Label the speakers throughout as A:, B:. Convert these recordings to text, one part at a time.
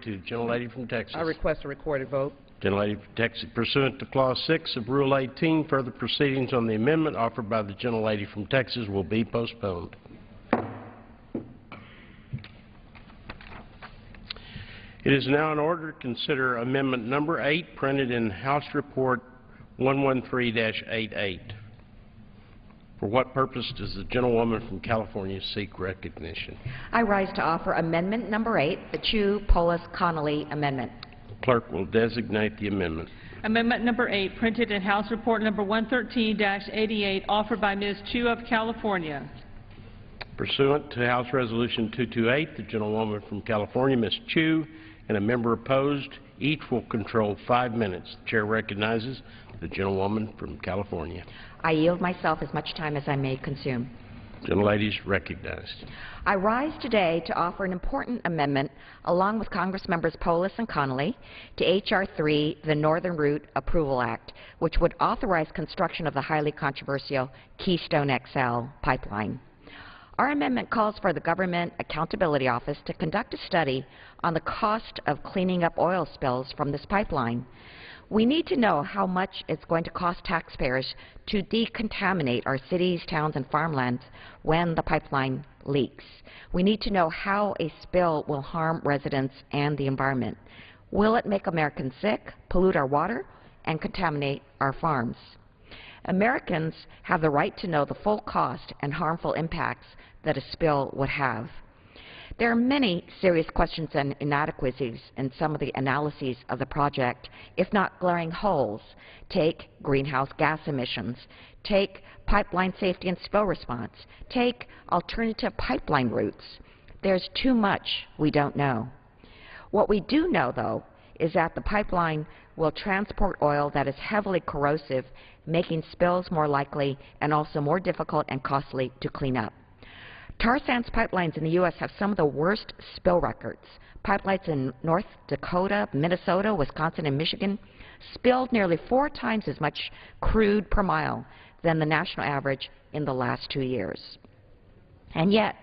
A: to Gentlelady from Texas.
B: I request a recorded vote.
A: Gentlelady from Texas, pursuant to Clause 6 of Rule 18, further proceedings on the amendment offered by the Gentlelady from Texas will be postponed. It is now in order to consider Amendment Number 8, printed in House Report 113-88. For what purpose does the gentlewoman from California seek recognition?
C: I rise to offer Amendment Number 8, the Polis-Connolly Amendment.
A: The clerk will designate the amendment.
D: Amendment Number 8, printed in House Report Number 113-88, offered by Ms. Chu of California.
A: Pursuant to House Resolution 228, the gentlewoman from California, Ms. Chu, and a member opposed, each will control 5 minutes. The chair recognizes the gentlewoman from California.
C: I yield myself as much time as I may consume.
A: Gentlelady is recognized.
C: I rise today to offer an important amendment, along with Congress members Polis and Connolly, to H.R. 3, the Northern Route Approval Act, which would authorize construction of the highly controversial Keystone XL pipeline. Our amendment calls for the Government Accountability Office to conduct a study on the cost of cleaning up oil spills from this pipeline. We need to know how much it's going to cost taxpayers to decontaminate our cities, towns, and farmlands when the pipeline leaks. We need to know how a spill will harm residents and the environment. Will it make Americans sick, pollute our water, and contaminate our farms? Americans have the right to know the full cost and harmful impacts that a spill would have. There are many serious questions and inadequacies in some of the analyses of the project, if not glaring holes. Take greenhouse gas emissions, take pipeline safety and spill response, take alternative pipeline routes. There's too much we don't know. What we do know, though, is that the pipeline will transport oil that is heavily corrosive, making spills more likely and also more difficult and costly to clean up. Tar sands pipelines in the U.S. have some of the worst spill records. Pipelines in North Dakota, Minnesota, Wisconsin, and Michigan spilled nearly 4 times as much crude per mile than the national average in the last 2 years. And yet,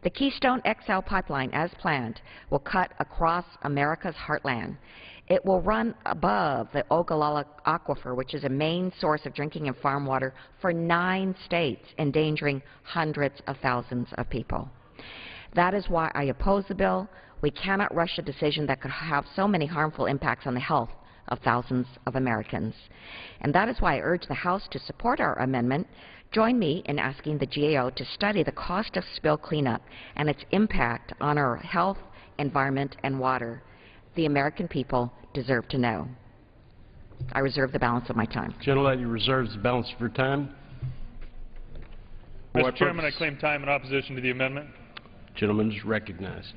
C: the Keystone XL pipeline, as planned, will cut across America's heartland. It will run above the Ogallala Aquifer, which is a main source of drinking and farm water for 9 states, endangering hundreds of thousands of people. That is why I oppose the bill. We cannot rush a decision that could have so many harmful impacts on the health of thousands of Americans. And that is why I urge the House to support our amendment. Join me in asking the GAO to study the cost of spill cleanup and its impact on our health, environment, and water. The American people deserve to know. I reserve the balance of my time.
A: Gentlelady reserves the balance of her time.
E: Mr. Chairman, I claim time in opposition to the amendment.
A: Gentleman is recognized.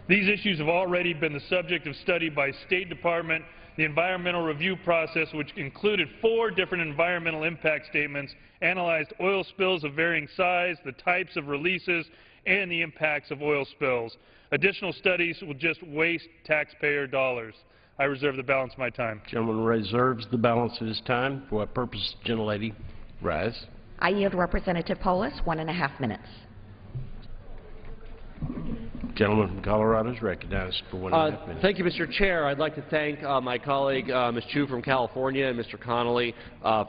E: These issues have already been the subject of study by State Department. The environmental review process, which included 4 different environmental impact statements, analyzed oil spills of varying size, the types of releases, and the impacts of oil spills. Additional studies will just waste taxpayer dollars. I reserve the balance of my time.
A: Gentleman reserves the balance of his time. For what purpose, gentlelady? Rise.
C: I yield Representative Polis 1.5 minutes.
A: Gentleman from Colorado is recognized for 1.5 minutes.
F: Thank you, Mr. Chair. I'd like to thank my colleague, Ms. Chu from California, and Mr. Connolly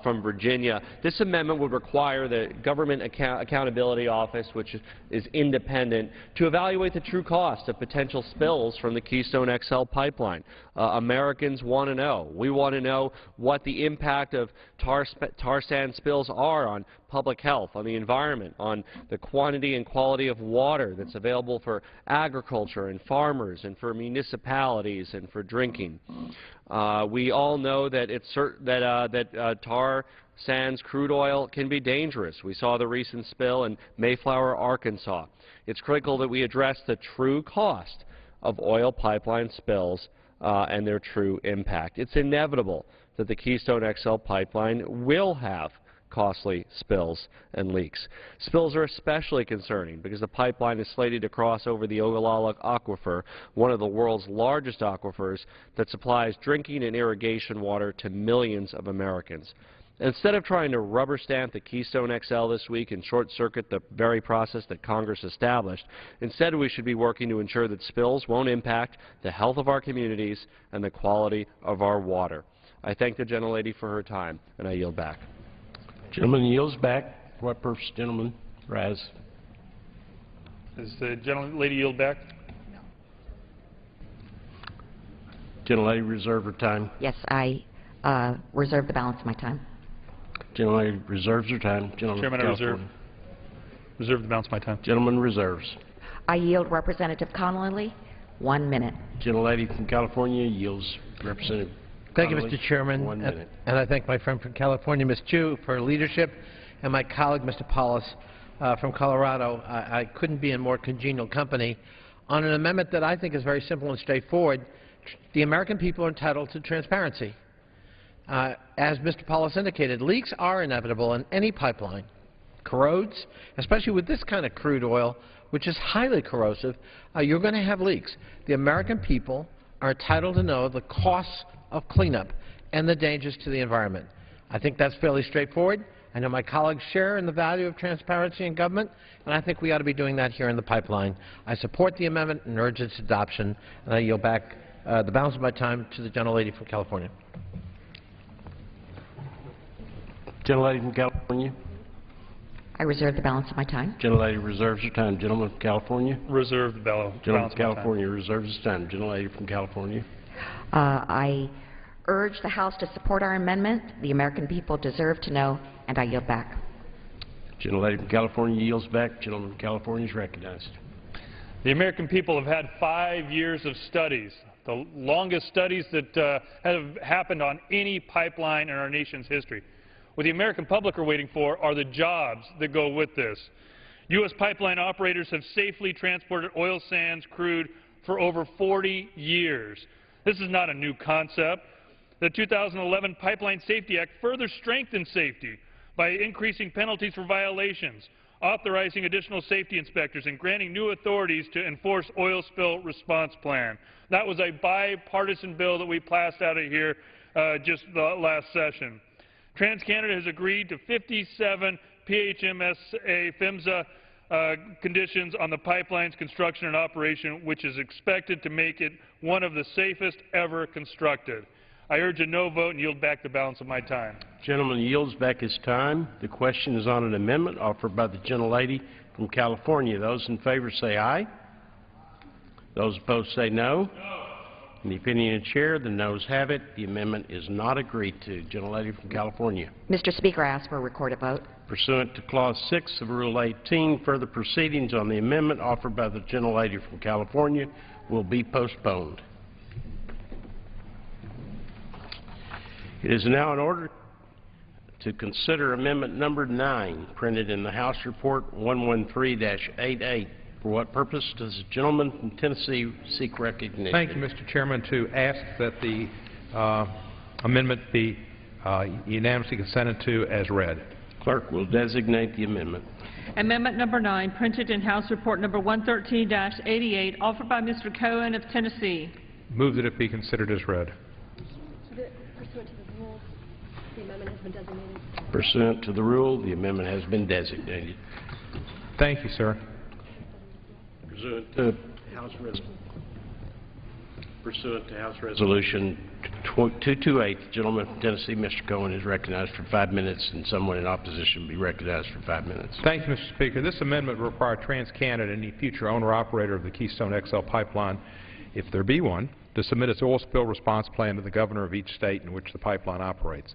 F: from Virginia. This amendment would require the Government Accountability Office, which is independent, to evaluate the true cost of potential spills from the Keystone XL pipeline. Americans want to know. We want to know what the impact of tar sand spills are on public health, on the environment, on the quantity and quality of water that's available for agriculture and farmers and for municipalities and for drinking. We all know that tar sands crude oil can be dangerous. We saw the recent spill in Mayflower, Arkansas. It's critical that we address the true cost of oil pipeline spills and their true impact. It's inevitable that the Keystone XL pipeline will have costly spills and leaks. Spills are especially concerning because the pipeline is slated to cross over the Ogallala Aquifer, one of the world's largest aquifers that supplies drinking and irrigation water to millions of Americans. Instead of trying to rubber stamp the Keystone XL this week and short-circuit the very process that Congress established, instead we should be working to ensure that spills won't impact the health of our communities and the quality of our water. I thank the gentlelady for her time, and I yield back.
A: Gentleman yields back. For what purpose, gentleman? Rise.
E: Does the gentlelady yield back?
A: Gentlelady reserve her time.
C: Yes, I reserve the balance of my time.
A: Gentlelady reserves her time. Gentleman
E: Chairman, I
A: from
E: reserve the balance of my time.
A: Gentleman reserves.
C: I yield Representative Connolly 1 minute.
A: Gentlelady from California yields Representative
B: Thank you,
A: Connolly,
B: Mr. Chairman.
A: 1 minute.
B: And I thank my friend from California, Ms. Chu, for her leadership, and my colleague, Mr. Polis, from Colorado. I couldn't be in more congenial company on an amendment that I think is very simple and straightforward. The American people are entitled to transparency. As Mr. Polis indicated, leaks are inevitable in any pipeline. Corrodes, especially with this kind of crude oil, which is highly corrosive, you're going to have leaks. The American people are entitled to know the costs of cleanup and the dangers to the environment. I think that's fairly straightforward. I know my colleagues share in the value of transparency in government, and I think we ought to be doing that here in the pipeline. I support the amendment and urge its adoption, and I yield back the balance of my time to the gentlelady from California.
A: Gentlelady from California.
C: I reserve the balance of my time.
A: Gentlelady reserves her time. Gentleman from California.
E: Reserve the balance
A: Gentleman
E: of
A: from
E: my time.
A: California reserves his time. Gentlelady from California.
C: I urge the House to support our amendment. The American people deserve to know, and I yield back.
A: Gentlelady from California yields back. Gentleman from California is recognized.
E: The American people have had 5 years of studies, the longest studies that have happened on any pipeline in our nation's history. What the American public are waiting for are the jobs that go with this. U.S. pipeline operators have safely transported oil sands crude for over 40 years. This is not a new concept. The 2011 Pipeline Safety Act further strengthened safety by increasing penalties for violations, authorizing additional safety inspectors, and granting new authorities to enforce oil spill response plan. That was a bipartisan bill that we passed out of here just the last session. TransCanada has agreed to 57 PHMSA PHMSA conditions on the pipeline's construction and operation, which is expected to make it one of the safest ever constructed. I urge a no vote and yield back the balance of my time.
A: Gentleman yields back his time. The question is on an amendment offered by the gentlelady from California. Those in favor say aye. Those opposed say no. In the opinion of the chair, the noes have it. The amendment is not agreed to. Gentlelady from California.
C: Mr. Speaker, I ask for a recorded vote.
A: Pursuant to Clause 6 of Rule 18, further proceedings on the amendment offered by the gentlelady from California will be postponed. It is now in order to consider Amendment Number 9, printed in the House Report 113-88. For what purpose does the gentleman from Tennessee seek recognition?
G: Thank you, Mr. Chairman, to ask that the amendment be unanimously consented to as read.
A: Clerk will designate the amendment.
D: Amendment number 9, printed in House Report number 113-88, offered by Mr. Cohen of Tennessee.
G: Move that it be considered as read.
H: Pursuant to the rules, the amendment has been designated.
A: Pursuant to the rule, the amendment has been designated.
G: Thank you, sir.
A: Pursuant to House Resolution 228, the gentleman from Tennessee, Mr. Cohen, is recognized for 5 minutes, and someone in opposition will be recognized for 5 minutes.
G: Thank you, Mr. Speaker. This amendment will require TransCanada, any future owner-operator of the Keystone XL pipeline, if there be one, to submit its oil spill response plan to the governor of each state in which the pipeline operates.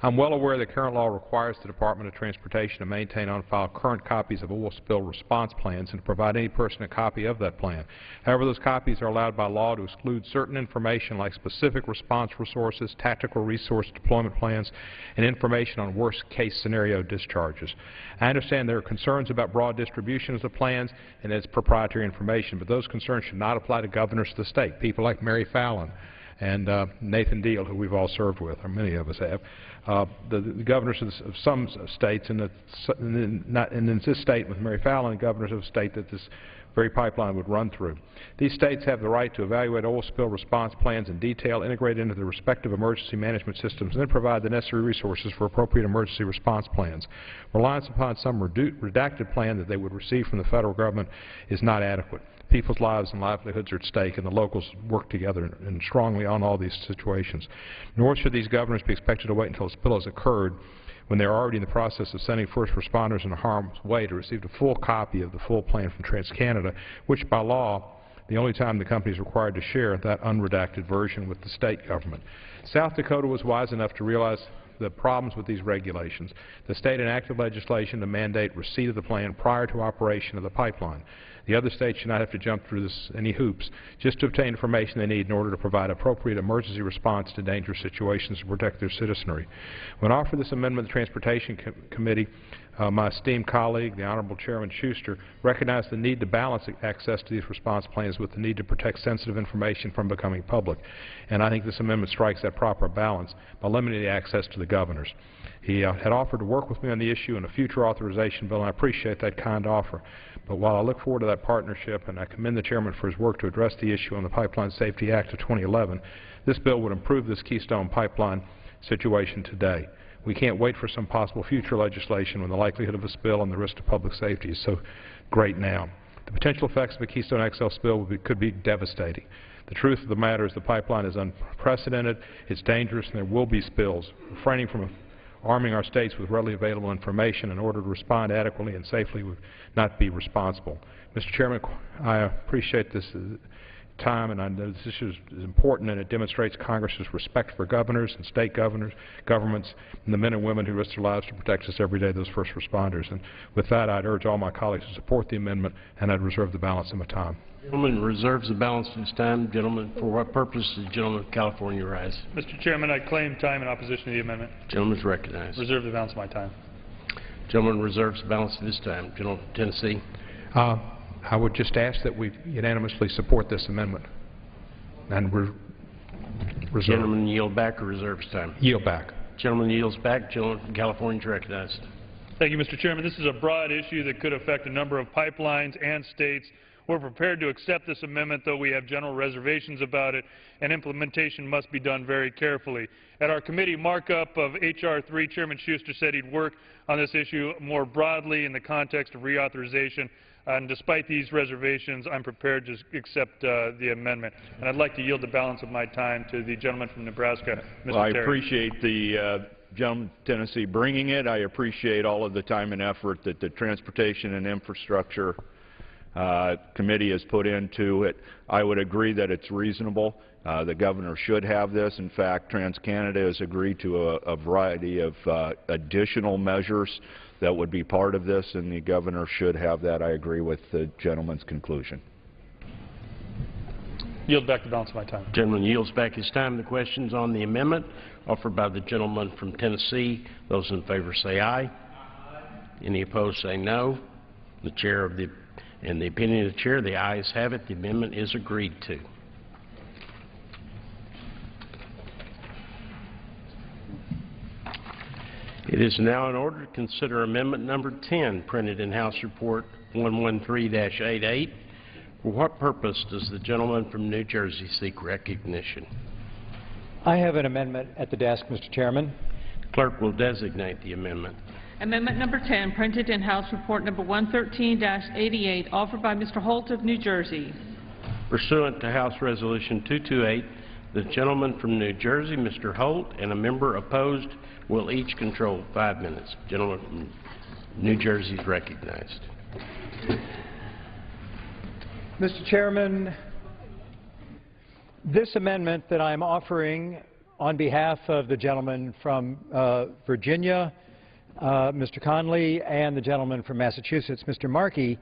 G: I'm well aware that current law requires the Department of Transportation to maintain on file current copies of oil spill response plans and to provide any person a copy of that plan. However, those copies are allowed by law to exclude certain information like specific response resources, tactical resource deployment plans, and information on worst-case scenario discharges. I understand there are concerns about broad distribution of the plans and its proprietary information, but those concerns should not apply to governors of the state, people like Mary Fallon and Nathan Deal, who we've all served with, or many of us have. The governors of some states, and in this state with Mary Fallon, governors of a state that very pipeline would run through. These states have the right to evaluate oil spill response plans in detail, integrate into their respective emergency management systems, and then provide the necessary resources for appropriate emergency response plans. Reliance upon some redacted plan that they would receive from the federal government is not adequate. People's lives and livelihoods are at stake, and the locals work together and strongly on all these situations. Nor should these governors be expected to wait until a spill has occurred when they are already in the process of sending first responders into harm's way to receive a full copy of the full plan from TransCanada, which by law, the only time the company is required to share that unredacted version with the state government. South Dakota was wise enough to realize the problems with these regulations. The state enacted legislation to mandate receipt of the plan prior to operation of the pipeline. The other states should not have to jump through any hoops just to obtain information they need in order to provide appropriate emergency response to dangerous situations to protect their citizenry. When offered this amendment, the Transportation Committee, my esteemed colleague, the Honorable Chairman Schuster, recognized the need to balance access to these response plans with the need to protect sensitive information from becoming public. And I think this amendment strikes that proper balance by limiting the access to the governors. He had offered to work with me on the issue in a future authorization bill, and I appreciate that kind offer. But while I look forward to that partnership, and I commend the Chairman for his work to address the issue on the Pipeline Safety Act of 2011, this bill would improve this Keystone Pipeline situation today. We can't wait for some possible future legislation when the likelihood of a spill and the risk to public safety is so great now. The potential effects of a Keystone XL spill could be devastating. The truth of the matter is the pipeline is unprecedented, it's dangerous, and there will be spills. Refraining from arming our states with readily available information in order to respond adequately and safely would not be responsible. Mr. Chairman, I appreciate this time, and I know this issue is important, and it demonstrates Congress's respect for governors and state governments, and the men and women who risk their lives to protect us every day, those first responders. And with that, I'd urge all my colleagues to support the amendment, and I'd reserve the balance of my time.
A: The gentleman reserves the balance of his time. Gentleman, for what purpose does the gentleman from California rise?
E: Mr. Chairman, I claim time in opposition to the amendment.
A: Gentleman is recognized.
E: Reserve the balance of my time.
A: Gentleman reserves the balance of his time. Gentleman from Tennessee.
G: I would just ask that we unanimously support this amendment and reserve.
A: Gentleman yield back or reserves time?
G: Yield back.
A: Gentleman yields back. Gentleman from California is recognized.
E: Thank you, Mr. Chairman. This is a broad issue that could affect a number of pipelines and states. We're prepared to accept this amendment, though we have general reservations about it, and implementation must be done very carefully. At our committee markup of H.R. 3, Chairman Schuster said he'd work on this issue more broadly in the context of reauthorization. And despite these reservations, I'm prepared to accept the amendment. And I'd like to yield the balance of my time to the gentleman from Nebraska, Mr.
I: Well, I
E: Terry.
I: appreciate the gentleman from Tennessee bringing it. I appreciate all of the time and effort that the Transportation and Infrastructure Committee has put into it. I would agree that it's reasonable. The governor should have this. In fact, TransCanada has agreed to a variety of additional measures that would be part of this, and the governor should have that. I agree with the gentleman's conclusion.
E: Yield back the balance of my time.
A: Gentleman yields back his time. The questions on the amendment offered by the gentleman from Tennessee. Those in favor say aye. Any opposed say no. The chair of the, in the opinion of the chair, the ayes have it. The amendment is agreed to. It is now in order to consider amendment number 10, printed in House Report 113-88. For what purpose does the gentleman from New Jersey seek recognition?
J: I have an amendment at the desk, Mr. Chairman.
A: Clerk will designate the amendment.
D: Amendment number 10, printed in House Report number 113-88, offered by Mr. Holt of New Jersey.
A: Pursuant to House Resolution 228, the gentleman from New Jersey, Mr. Holt, and a member opposed will each control 5 minutes. Gentleman from New Jersey is recognized.
J: Mr. Chairman, this amendment that I am offering on behalf of the gentleman from Virginia, Mr. Connolly, and the gentleman from Massachusetts, Mr. Markey,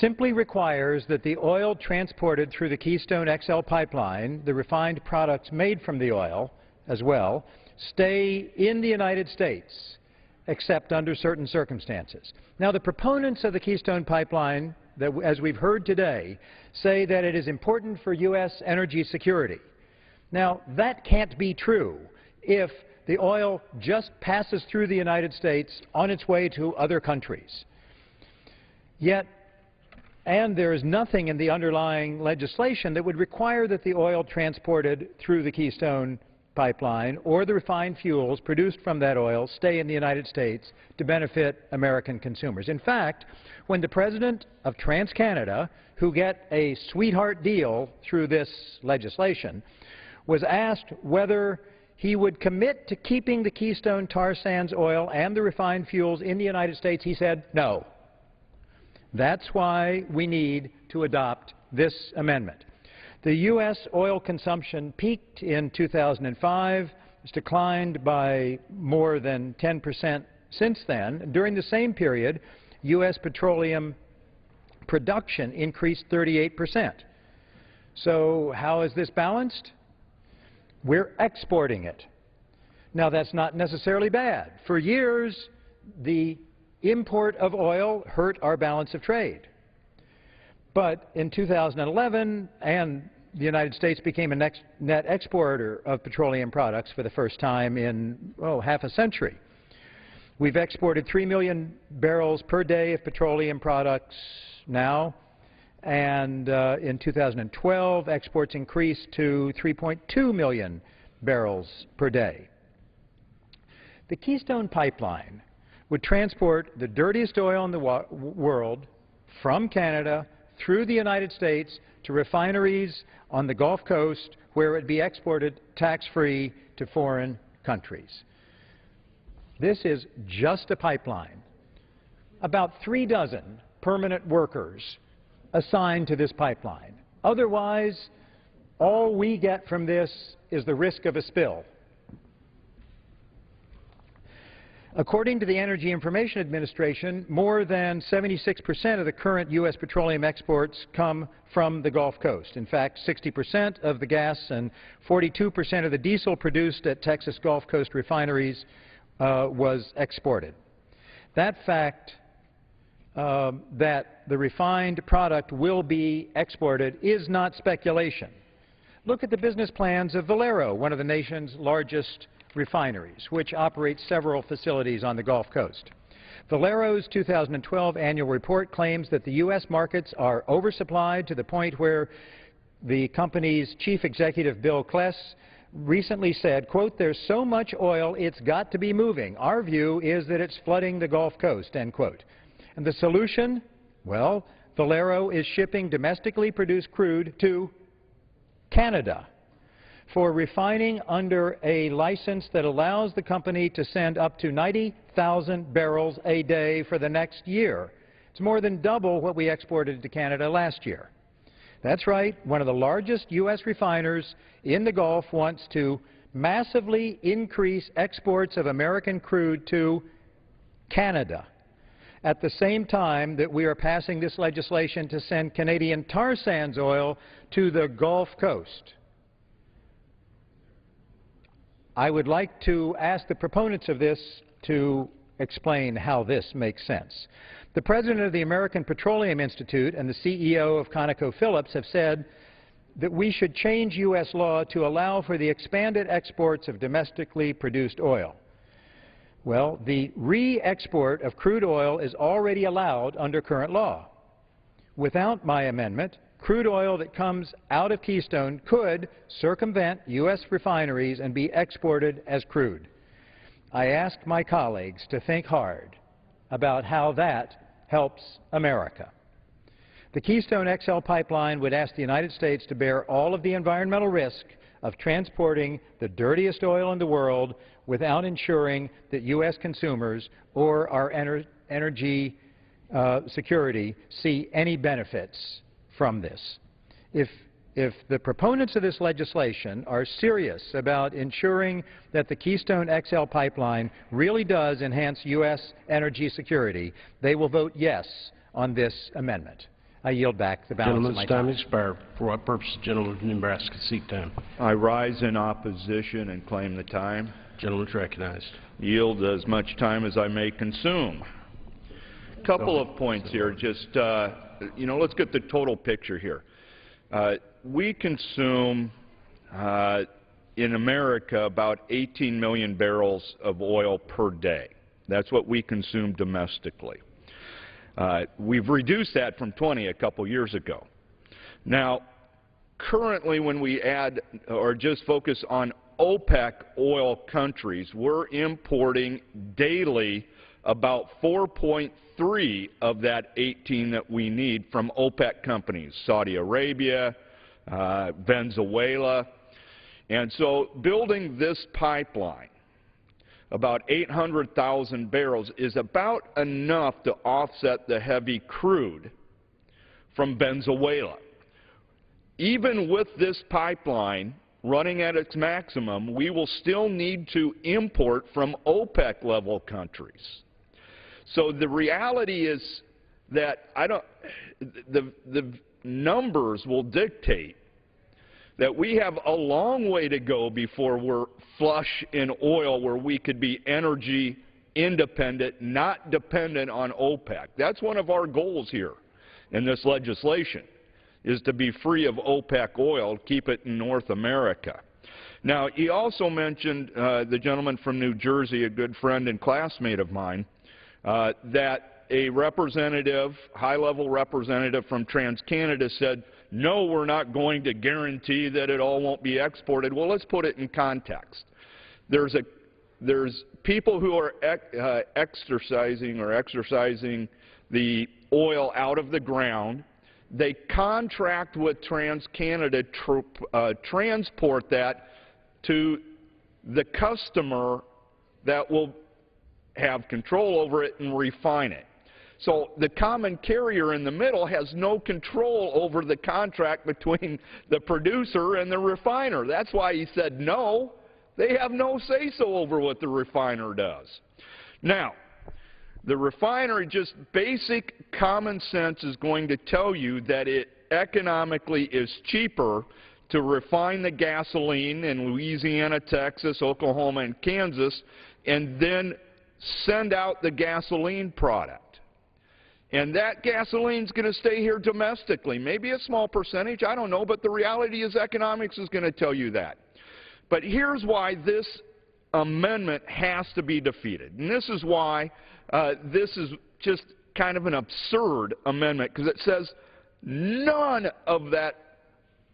J: simply requires that the oil transported through the Keystone XL pipeline, the refined products made from the oil as well, stay in the United States, except under certain circumstances. Now, the proponents of the Keystone pipeline, that, as we've heard today, say that it is important for U.S. energy security. Now, that can't be true if the oil just passes through the United States on its way to other countries. Yet, And there is nothing in the underlying legislation that would require that the oil transported through the Keystone pipeline or the refined fuels produced from that oil stay in the United States to benefit American consumers. In fact, when the president of TransCanada, who get a sweetheart deal through this legislation, was asked whether he would commit to keeping the Keystone tar sands oil and the refined fuels in the United States, he said no. That's why we need to adopt this amendment. The U.S. oil consumption peaked in 2005. It's declined by more than 10% since then. During the same period, U.S. petroleum production increased 38%. So how is this balanced? We're exporting it. Now, that's not necessarily bad. For years, the import of oil hurt our balance of trade. But in 2011, and the United States became a net exporter of petroleum products for the first time in, half a century. We've exported 3 million barrels per day of petroleum products now, and in 2012, exports increased to 3.2 million barrels per day. The Keystone Pipeline would transport the dirtiest oil in the world from Canada through the United States to refineries on the Gulf Coast, where it would be exported tax-free to foreign countries. This is just a pipeline. About 3 dozen permanent workers assigned to this pipeline. Otherwise, all we get from this is the risk of a spill. According to the Energy Information Administration, more than 76% of the current U.S. petroleum exports come from the Gulf Coast. In fact, 60% of the gas and 42% of the diesel produced at Texas Gulf Coast refineries was exported. That fact that the refined product will be exported is not speculation. Look at the business plans of Valero, one of the nation's largest refineries, which operates several facilities on the Gulf Coast. Valero's 2012 annual report claims that the U.S. markets are oversupplied to the point where the company's chief executive, Bill Kless, recently said, quote, "There's so much oil, it's got to be moving. Our view is that it's flooding the Gulf Coast," end quote. And the solution? Well, Valero is shipping domestically produced crude to Canada for refining under a license that allows the company to send up to 90,000 barrels a day for the next year. It's more than double what we exported to Canada last year. That's right, one of the largest U.S. refiners in the Gulf wants to massively increase exports of American crude to Canada at the same time that we are passing this legislation to send Canadian tar sands oil to the Gulf Coast. I would like to ask the proponents of this to explain how this makes sense. The president of the American Petroleum Institute and the CEO of ConocoPhillips have said that we should change U.S. law to allow for the expanded exports of domestically produced oil. Well, the re-export of crude oil is already allowed under current law. Without my amendment, crude oil that comes out of Keystone could circumvent U.S. refineries and be exported as crude. I ask my colleagues to think hard about how that helps America. The Keystone XL pipeline would ask the United States to bear all of the environmental risk of transporting the dirtiest oil in the world without ensuring that U.S. consumers or our energy security see any benefits from this. If the proponents of this legislation are serious about ensuring that the Keystone XL pipeline really does enhance U.S. energy security, they will vote yes on this amendment. I yield back the balance of my time.
A: Gentleman's time expired. For what purpose, gentleman from Nebraska, seek time.
I: I rise in opposition and claim the time.
A: Gentleman's recognized.
I: Yield as much time as I may consume. Couple of points here. Just, let's get the total picture here. We consume in America about 18 million barrels of oil per day. That's what we consume domestically. We've reduced that from 20 a couple years ago. Now, currently when we add or just focus on OPEC oil countries, we're importing daily about 4.3 of that 18 that we need from OPEC companies, Saudi Arabia, Venezuela. And so building this pipeline, about 800,000 barrels, is about enough to offset the heavy crude from Venezuela. Even with this pipeline running at its maximum, we will still need to import from OPEC-level countries. So the reality is that the numbers will dictate that we have a long way to go before we're flush in oil where we could be energy independent, not dependent on OPEC. That's one of our goals here in this legislation, is to be free of OPEC oil, keep it in North America. Now, he also mentioned, the gentleman from New Jersey, a good friend and classmate of mine, that a representative, high-level representative from TransCanada said, no, we're not going to guarantee that it all won't be exported. Well, let's put it in context. There's people who are exercising the oil out of the ground. They contract with TransCanada to transport that to the customer that will have control over it and refine it. So the common carrier in the middle has no control over the contract between the producer and the refiner. That's why he said no. They have no say-so over what the refiner does. Now, the refinery, just basic common sense is going to tell you that it economically is cheaper to refine the gasoline in Louisiana, Texas, Oklahoma, and Kansas, and then send out the gasoline product. And that gasoline is going to stay here domestically. Maybe a small percentage, I don't know, but the reality is economics is going to tell you that. But here's why this amendment has to be defeated. And this is why this is just kind of an absurd amendment, because it says none of that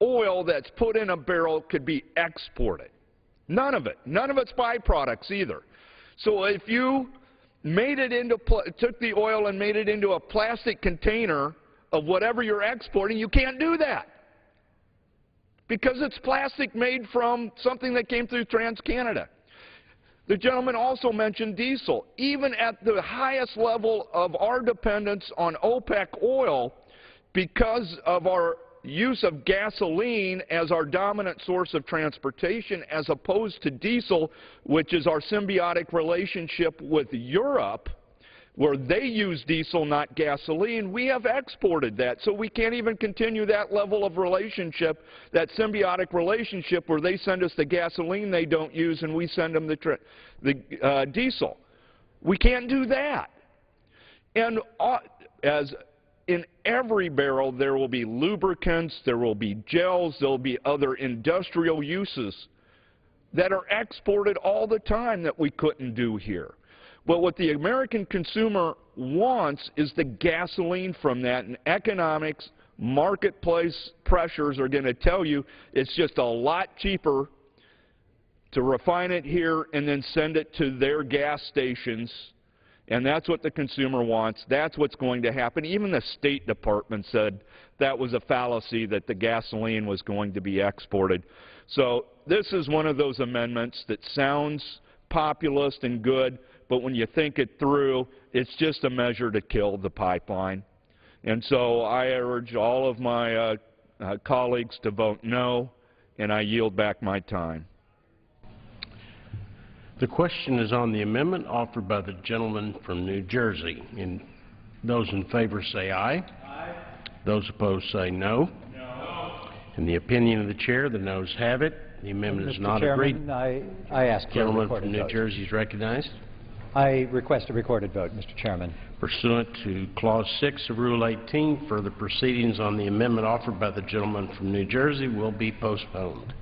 I: oil that's put in a barrel could be exported. None of it. None of its byproducts either. So if you took the oil and made it into a plastic container of whatever you're exporting, you can't do that, because it's plastic made from something that came through TransCanada. The gentleman also mentioned diesel. Even at the highest level of our dependence on OPEC oil, because of our use of gasoline as our dominant source of transportation as opposed to diesel, which is our symbiotic relationship with Europe, where they use diesel, not gasoline, we have exported that. So we can't even continue that level of relationship, that symbiotic relationship where they send us the gasoline they don't use and we send them the diesel. We can't do that. And as in every barrel, there will be lubricants, there will be gels, there will be other industrial uses that are exported all the time that we couldn't do here. But what the American consumer wants is the gasoline from that, and economics, marketplace pressures are going to tell you it's just a lot cheaper to refine it here and then send it to their gas stations. And that's what the consumer wants. That's what's going to happen. Even the State Department said that was a fallacy, that the gasoline was going to be exported. So this is one of those amendments that sounds populist and good, but when you think it through, it's just a measure to kill the pipeline. And so I urge all of my colleagues to vote no, and I yield back my time.
A: The question is on the amendment offered by the gentleman from New Jersey. And those in favor say aye. Aye. Those opposed say no. No. In the opinion of the chair, the noes have it. The amendment is not agreed.
J: I ask for a
A: gentleman
J: recorded
A: from New
J: vote.
A: Jersey is recognized.
J: I request a recorded vote, Mr. Chairman.
A: Pursuant to Clause 6 of Rule 18, further proceedings on the amendment offered by the gentleman from New Jersey will be postponed.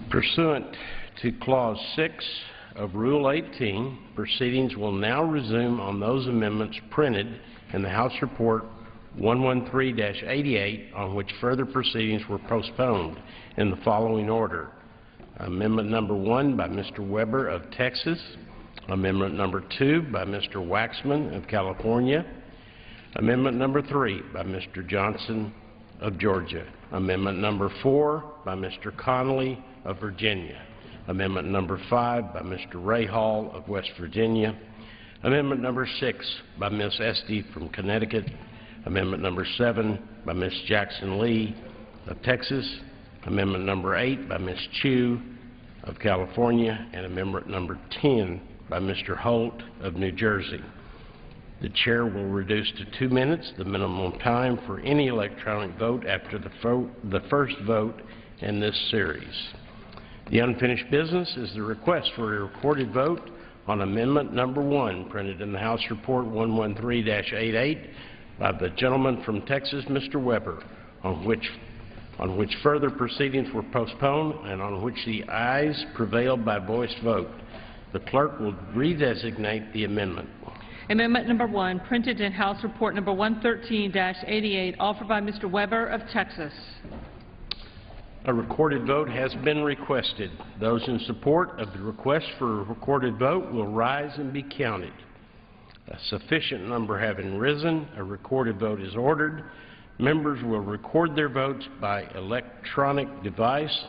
A: Pursuant to Clause 6 of Rule 18, proceedings will now resume on those amendments printed in the House Report 113-88, on which further proceedings were postponed in the following order. Amendment number 1 by Mr. Weber of Texas. Amendment number 2 by Mr. Waxman of California. Amendment number 3 by Mr. Johnson of Georgia. Amendment number 4 by Mr. Connolly of Virginia. Amendment number 5 by Mr. Rahall of West Virginia. Amendment number 6 by Ms. Esty from Connecticut. Amendment number 7 by Ms. Jackson Lee of Texas. Amendment number 8 by Ms. Chu of California. And amendment number 10 by Mr. Holt of New Jersey. The chair will reduce to 2 minutes the minimum time for any electronic vote after the first vote in this series. The unfinished business is the request for a recorded vote on amendment number 1, printed in the House Report 113-88 by the gentleman from Texas, Mr. Weber, on which further proceedings were postponed and on which the ayes prevailed by voice vote. The clerk will redesignate the amendment.
D: Amendment number 1, printed in House Report number 113-88, offered by Mr. Weber of Texas.
A: A recorded vote has been requested. Those in support of the request for a recorded vote will rise and be counted. A sufficient number having risen, a recorded vote is ordered. Members will record their votes by electronic device.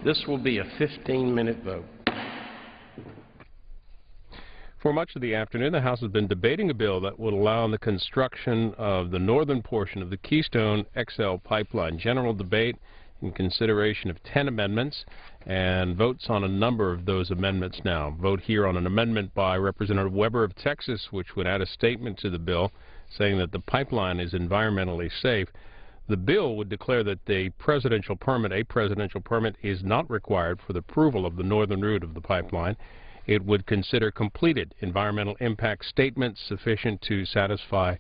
A: This will be a 15-minute vote.
K: For much of the afternoon, the House has been debating a bill that would allow the construction of the northern portion of the Keystone XL pipeline. General debate in consideration of 10 amendments and votes on a number of those amendments now. Vote here on an amendment by Representative Weber of Texas, which would add a statement to the bill saying that the pipeline is environmentally safe. The bill would declare that a presidential permit is not required for the approval of the northern route of the pipeline. It would consider completed environmental impact statements sufficient to satisfy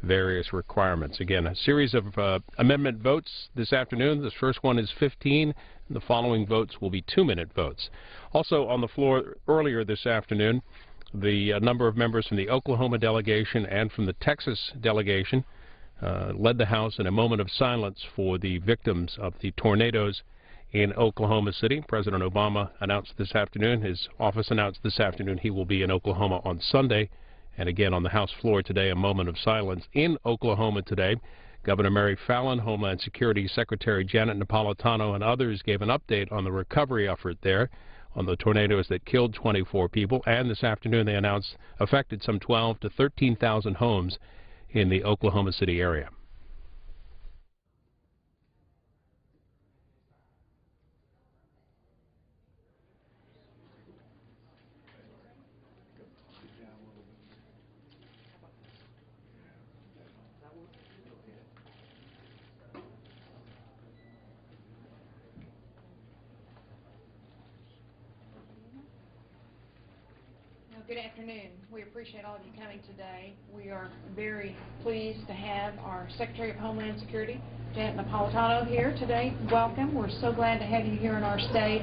K: various requirements. Again, a series of amendment votes this afternoon. This first one is 15, and the following votes will be 2-minute votes. Also on the floor earlier this afternoon, the number of members from the Oklahoma delegation and from the Texas delegation led the House in a moment of silence for the victims of the tornadoes in Oklahoma City. President Obama announced this afternoon, his office announced this afternoon, he will be in Oklahoma on Sunday. And again, on the House floor today, a moment of silence in Oklahoma today. Governor Mary Fallin, Homeland Security Secretary Janet Napolitano, and others gave an update on the recovery effort there on the tornadoes that killed 24 people. And this afternoon, they announced affected some 12,000 to 13,000 homes in the Oklahoma City area.
L: Good afternoon. We appreciate all of you coming today. We are very pleased to have our Secretary of Homeland Security, Janet Napolitano, here today. Welcome. We're so glad to have you here in our state.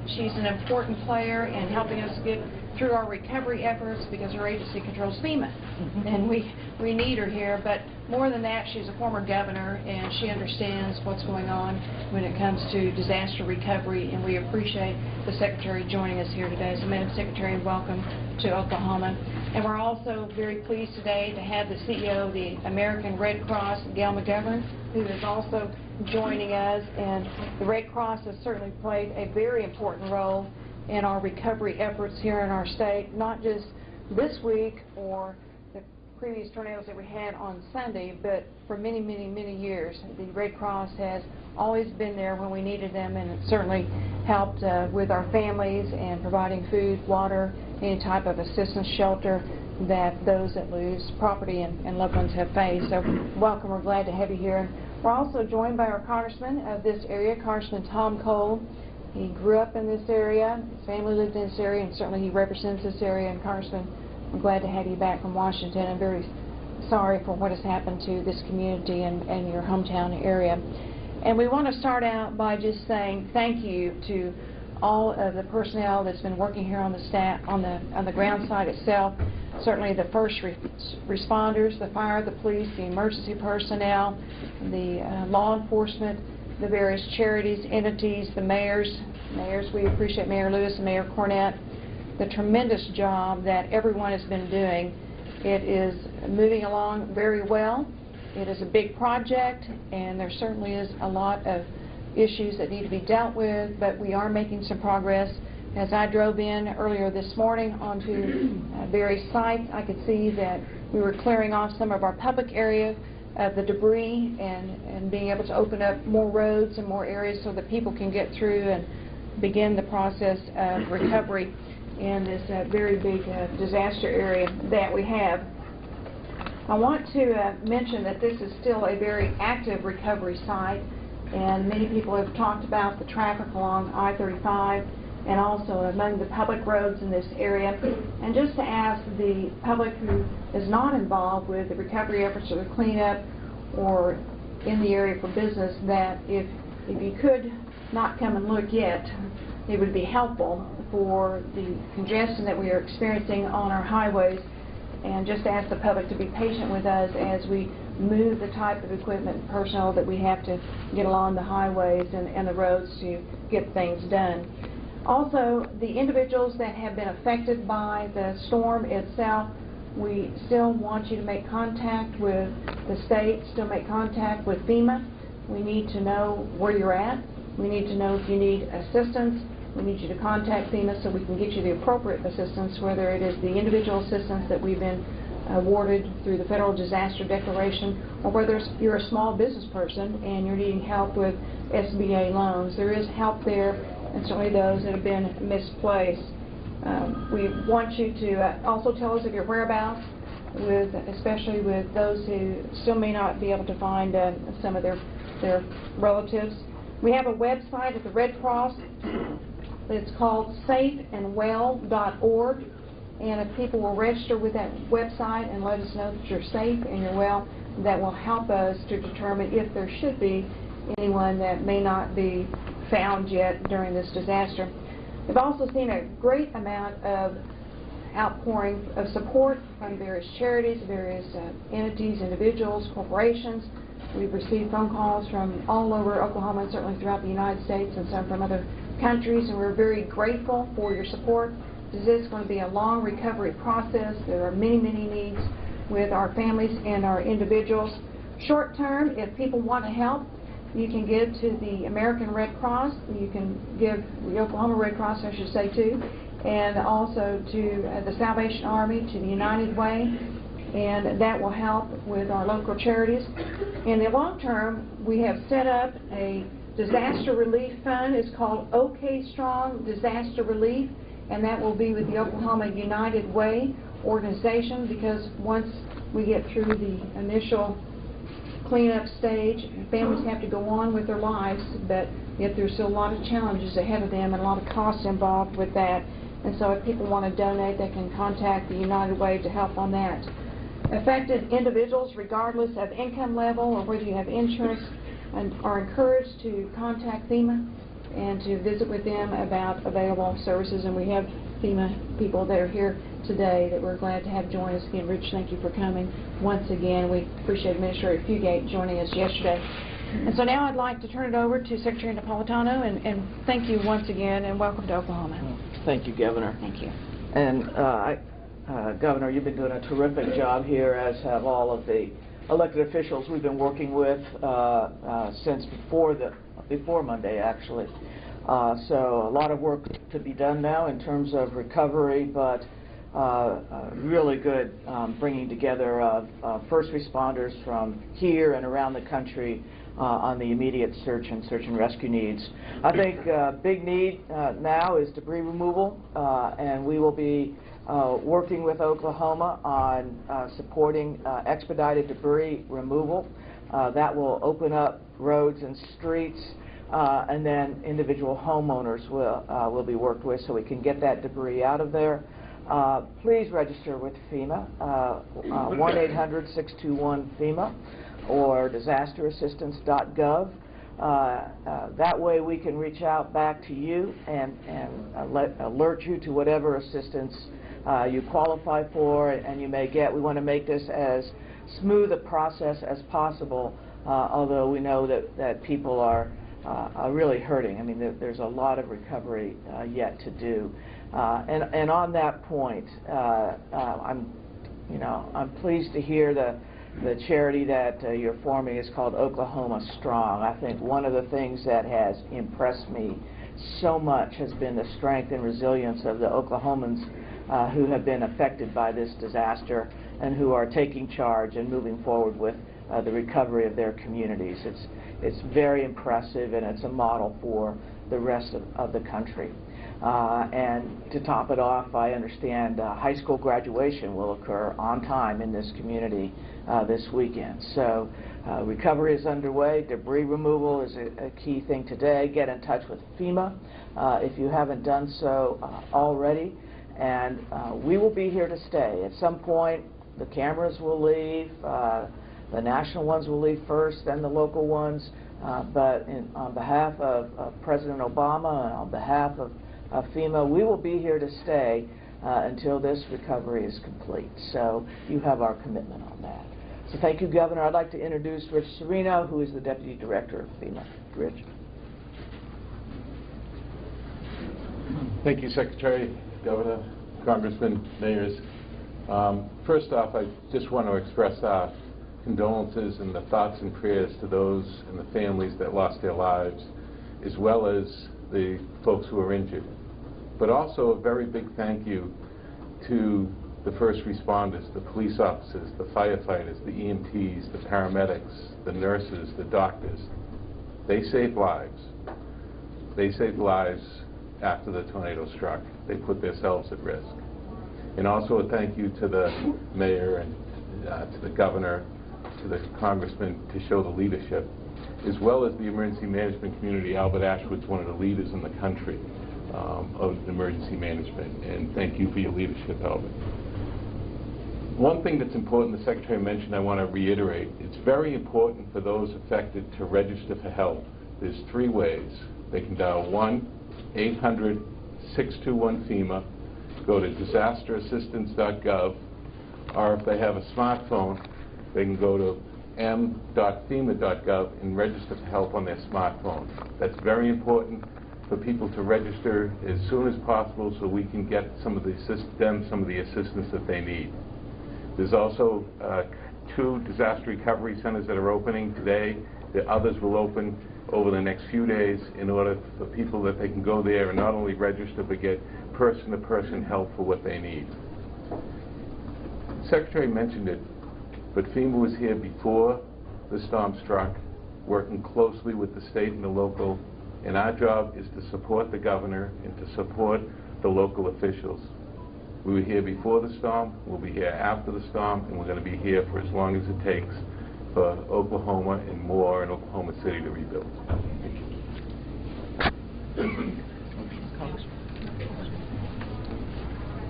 L: She's an important player in helping us get through our recovery efforts because her agency controls FEMA, and we need her here. But more than that, she's a former governor, and she understands what's going on when it comes to disaster recovery, and we appreciate the Secretary joining us here today. So, Madam Secretary, welcome to Oklahoma. And we're also very pleased today to have the CEO of the American Red Cross, Gail McGovern, who is also joining us. And the Red Cross has certainly played a very important role in our recovery efforts here in our state, not just this week or the previous tornadoes that we had on Sunday, but for many, many, many years. The Red Cross has always been there when we needed them, and it certainly helped with our families and providing food, water, any type of assistance, shelter that those that lose property and loved ones have faced. So welcome. We're glad to have you here. And we're also joined by our congressman of this area, Congressman Tom Cole. He grew up in this area, his family lived in this area, and certainly he represents this area. And Congressman, I'm glad to have you back from Washington. I'm very sorry for what has happened to this community and your hometown area. And we want to start out by just saying thank you to all of the personnel that's been working here on the staff, on the ground site itself. Certainly the first responders, the fire, the police, the emergency personnel, the law enforcement, the various charities, entities, the mayors. We appreciate Mayor Lewis and Mayor Cornett, the tremendous job that everyone has been doing. It is moving along very well. It is a big project, and there certainly is a lot of issues that need to be dealt with, but we are making some progress. As I drove in earlier this morning onto various sites, I could see that we were clearing off some of our public area of the debris and being able to open up more roads and more areas so that people can get through and begin the process of recovery in this very big disaster area that we have. I want to mention that this is still a very active recovery site, and many people have talked about the traffic along I-35 and also among the public roads in this area. And just to ask the public who is not involved with the recovery efforts or the cleanup or in the area for business, that if you could not come and look yet, it would be helpful for the congestion that we are experiencing on our highways, and just ask the public to be patient with us as we move the type of equipment and personnel that we have to get along the highways and the roads to get things done. Also, the individuals that have been affected by the storm itself, we still want you to make contact with the state, still make contact with FEMA. We need to know where you're at. We need to know if you need assistance. We need you to contact FEMA so we can get you the appropriate assistance, whether it is the individual assistance that we've been awarded through the Federal Disaster Declaration, or whether you're a small business person and you're needing help with SBA loans. There is help there, and certainly those that have been misplaced. We want you to also tell us of your whereabouts, especially with those who still may not be able to find some of their relatives. We have a website at the Red Cross. It's called safeandwell.org, and if people will register with that website and let us know that you're safe and you're well, that will help us to determine if there should be anyone that may not be found yet during this disaster. We've also seen a great amount of outpouring of support from various charities, various entities, individuals, corporations. We've received phone calls from all over Oklahoma and certainly throughout the United States and some from other countries, and we're very grateful for your support. This is going to be a long recovery process. There are many, many needs with our families and our individuals. Short term, if people want to help, you can give to the American Red Cross. You can give the Oklahoma Red Cross, I should say, too, and also to the Salvation Army, to the United Way, and that will help with our local charities. In the long term, we have set up a disaster relief fund. It's called OK Strong Disaster Relief, and that will be with the Oklahoma United Way organization, because once we get through the initial cleanup stage, families have to go on with their lives, but yet there's still a lot of challenges ahead of them and a lot of costs involved with that. And so if people want to donate, they can contact the United Way to help on that. Affected individuals, regardless of income level or whether you have insurance, are encouraged to contact FEMA and to visit with them about available services. And we have FEMA people that are here today that we're glad to have join us again. Rich, thank you for coming once again. We appreciate Administrator Fugate joining us yesterday. And so now I'd like to turn it over to Secretary Napolitano, and thank you once again, and welcome to Oklahoma.
M: Thank you, Governor.
L: Thank you.
M: And Governor, you've been doing a terrific job here, as have all of the elected officials we've been working with since before Monday, actually. So a lot of work to be done now in terms of recovery, but really good bringing together first responders from here and around the country on the immediate search and rescue needs. I think big need now is debris removal, and we will be working with Oklahoma on supporting expedited debris removal. That will open up roads and streets, and then individual homeowners will be worked with so we can get that debris out of there. Please register with FEMA, 1-800-621-FEMA or disasterassistance.gov. That way we can reach out back to you and alert you to whatever assistance you qualify for and you may get. We want to make this as smooth a process as possible, although we know that people are really hurting. I mean, there's a lot of recovery yet to do. And on that point, I'm pleased to hear the charity that you're forming is called Oklahoma Strong. I think one of the things that has impressed me so much has been the strength and resilience of the Oklahomans who have been affected by this disaster and who are taking charge and moving forward with the recovery of their communities. It's very impressive, and it's a model for the rest of the country. And to top it off, I understand high school graduation will occur on time in this community this weekend. So recovery is underway. Debris removal is a key thing today. Get in touch with FEMA if you haven't done so already. And we will be here to stay. At some point, the cameras will leave. The national ones will leave first, then the local ones. But on behalf of President Obama and on behalf of FEMA, we will be here to stay until this recovery is complete. So you have our commitment on that. So thank you, Governor. I'd like to introduce Rich Serino, who is the Deputy Director of FEMA. Rich.
N: Thank you, Secretary, Governor, Congressman, Mayors. First off, I just want to express our condolences and the thoughts and prayers to those and the families that lost their lives, as well as the folks who are injured. But also a very big thank you to the first responders, the police officers, the firefighters, the EMTs, the paramedics, the nurses, the doctors. They saved lives. They saved lives after the tornado struck. They put themselves at risk. And also a thank you to the mayor and to the governor, to the congressman to show the leadership, as well as the emergency management community. Albert Ashwood's one of the leaders in the country of emergency management, and thank you for your leadership, Albert. One thing that's important the Secretary mentioned I want to reiterate, it's very important for those affected to register for help. There's 3 ways. They can dial 1-800-621-FEMA, go to disasterassistance.gov, or if they have a smartphone, they can go to m.fema.gov and register for help on their smartphone. That's very important for people to register as soon as possible so we can get some of the assistance that they need. There's also 2 disaster recovery centers that are opening today. The others will open over the next few days in order for people that they can go there and not only register but get person-to-person help for what they need. The Secretary mentioned it, but FEMA was here before the storm struck, working closely with the state and the local, and our job is to support the governor and to support the local officials. We were here before the storm, we'll be here after the storm, and we're going to be here for as long as it takes for Oklahoma and more in Oklahoma City to rebuild.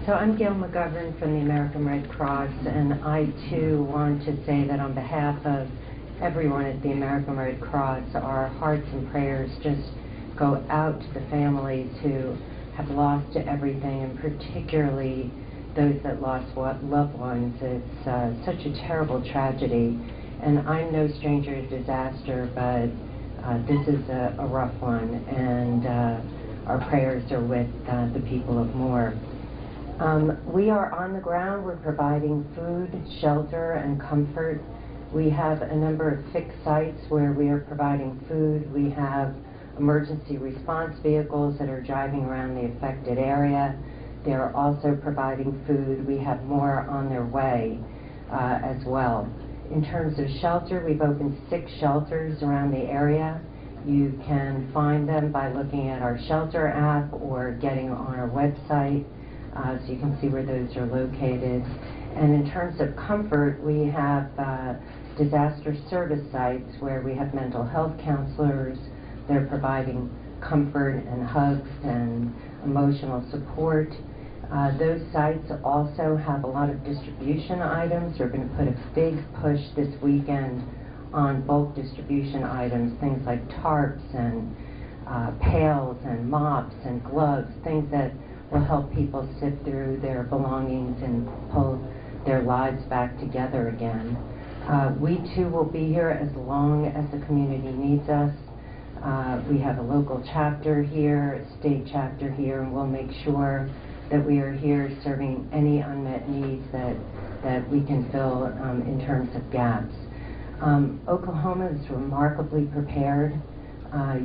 O: So I'm Gail McGovern from the American Red Cross, and I too want to say that on behalf of everyone at the American Red Cross, our hearts and prayers just go out to the families who have lost everything, and particularly those that lost loved ones. It's such a terrible tragedy, and I'm no stranger to disaster, but this is a rough one, and our prayers are with the people of Moore. We are on the ground. We're providing food, shelter, and comfort. We have a number of fixed sites where we are providing food. We have emergency response vehicles that are driving around the affected area. They're also providing food. We have more on their way as well. In terms of shelter, we've opened 6 shelters around the area. You can find them by looking at our shelter app or getting on our website, so you can see where those are located. And in terms of comfort, we have disaster service sites where we have mental health counselors. They're providing comfort and hugs and emotional support. Those sites also have a lot of distribution items. We're going to put a big push this weekend on bulk distribution items, things like tarps and pails and mops and gloves, things that will help people sift through their belongings and pull their lives back together again. We too will be here as long as the community needs us. We have a local chapter here, a state chapter here, and we'll make sure that we are here serving any unmet needs that we can fill in terms of gaps. Oklahoma is remarkably prepared.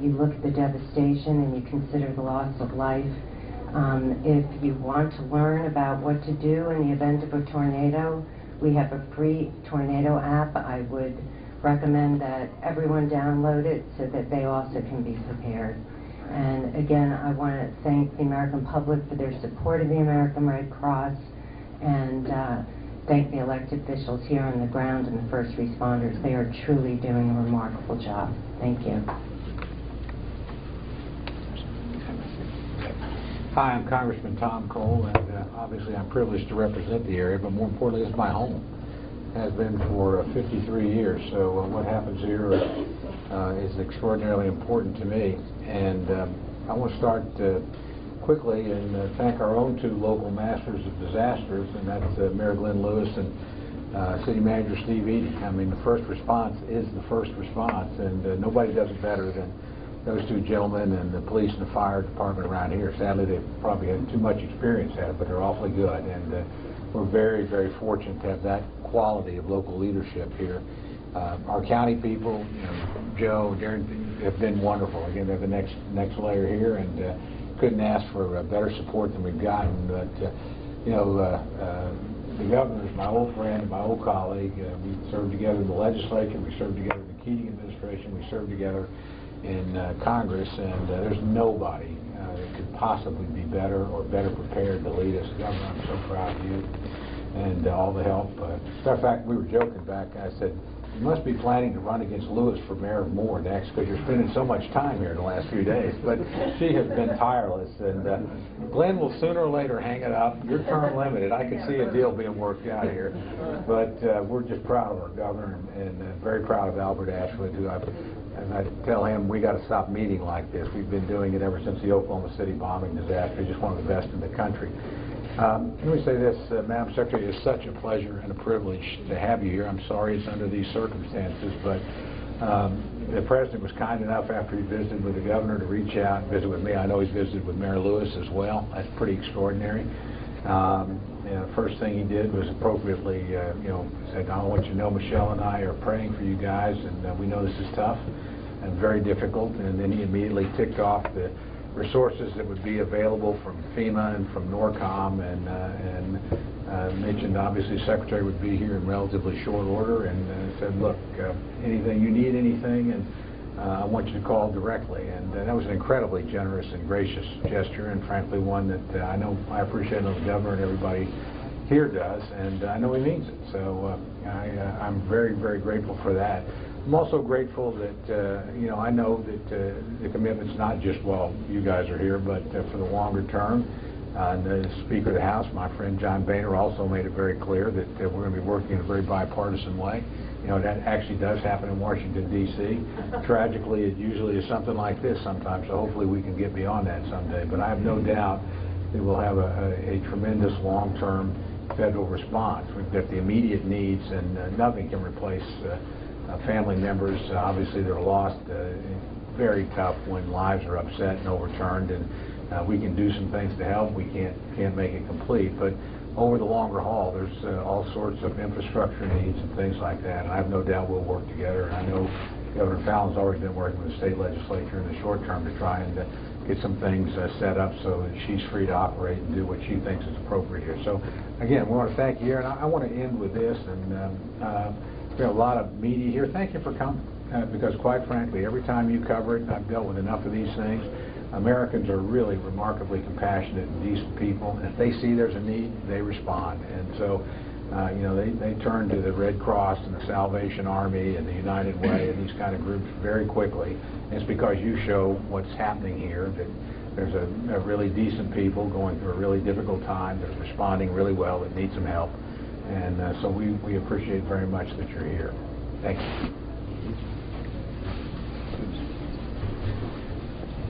O: You look at the devastation and you consider the loss of life. If you want to learn about what to do in the event of a tornado, we have a free tornado app. I would recommend that everyone download it so that they also can be prepared. And again, I want to thank the American public for their support of the American Red Cross, and thank the elected officials here on the ground and the first responders. They are truly doing a remarkable job. Thank you.
P: Hi, I'm Congressman Tom Cole, and obviously I'm privileged to represent the area, but more importantly, it's my home. It has been for 53 years, so what happens here is extraordinarily important to me. And I want to start quickly and thank our own two local masters of disasters, and that's Mayor Glenn Lewis and City Manager Steve Eady. I mean, the first response is the first response, and nobody does it better than those two gentlemen and the police and the fire department around here. Sadly, they've probably had too much experience at it, but they're awfully good, and we're very, very fortunate to have that quality of local leadership here. Our county people, you know, Joe, Gerry, have been wonderful. Again, they're the next layer here, and couldn't ask for better support than we've gotten. But you know, the governor's my old friend, my old colleague. We served together in the legislature. We served together in the Keating administration. We served together in Congress, and there's nobody that could possibly be better or better prepared to lead us. Governor, I'm so proud of you and all the help. As a matter of fact, we were joking back. I said, you must be planning to run against Lewis for mayor of Moore next, because you're spending so much time here in the last few days. But she has been tireless, and Glenn will sooner or later hang it up. Your term limited. I can see a deal being worked out here. But we're just proud of our governor, and very proud of Albert Ashwood, who and I tell him we got to stop meeting like this. We've been doing it ever since the Oklahoma City bombing disaster. Just one of the best in the country. Let me say this, Madam Secretary, it's such a pleasure and a privilege to have you here. I'm sorry it's under these circumstances, but the President was kind enough after he visited with the Governor to reach out and visit with me. I know he's visited with Mayor Lewis as well. That's pretty extraordinary. The first thing he did was appropriately, said, I want you to know Michelle and I are praying for you guys, and we know this is tough and very difficult. And then he immediately ticked off the resources that would be available from FEMA and from NORCOM, and mentioned obviously the Secretary would be here in relatively short order, and said, look, anything you need, anything, and I want you to call directly. And that was an incredibly generous and gracious gesture, and frankly one that I appreciate, the Governor and everybody here does, and I know he means it. So I'm very, very grateful for that. I'm also grateful that, I know that the commitment's not just while you guys are here, but for the longer term. The Speaker of the House, my friend John Boehner, also made it very clear that we're going to be working in a very bipartisan way. That actually does happen in Washington, D.C. Tragically, it usually is something like this sometimes, so hopefully we can get beyond that someday. But I have no doubt that we'll have a tremendous long-term federal response. We've got the immediate needs, and nothing can replace family members. Obviously, they're lost. Very tough when lives are upset and overturned, and we can do some things to help. We can't make it complete, but over the longer haul, there's all sorts of infrastructure needs and things like that, and I have no doubt we'll work together. And I know Governor Fallon's already been working with the state legislature in the short term to try and get some things set up so that she's free to operate and do what she thinks is appropriate here. So again, we want to thank you here, and I want to end with this. And we have a lot of media here. Thank you for coming, because quite frankly, every time you cover it, I've dealt with enough of these things. Americans are really remarkably compassionate and decent people, and if they see there's a need, they respond. And so, they turn to the Red Cross and the Salvation Army and the United Way and these kind of groups very quickly. And it's because you show what's happening here, that there's a really decent people going through a really difficult time that's responding really well, that need some help. And so we appreciate very much that you're here. Thank you.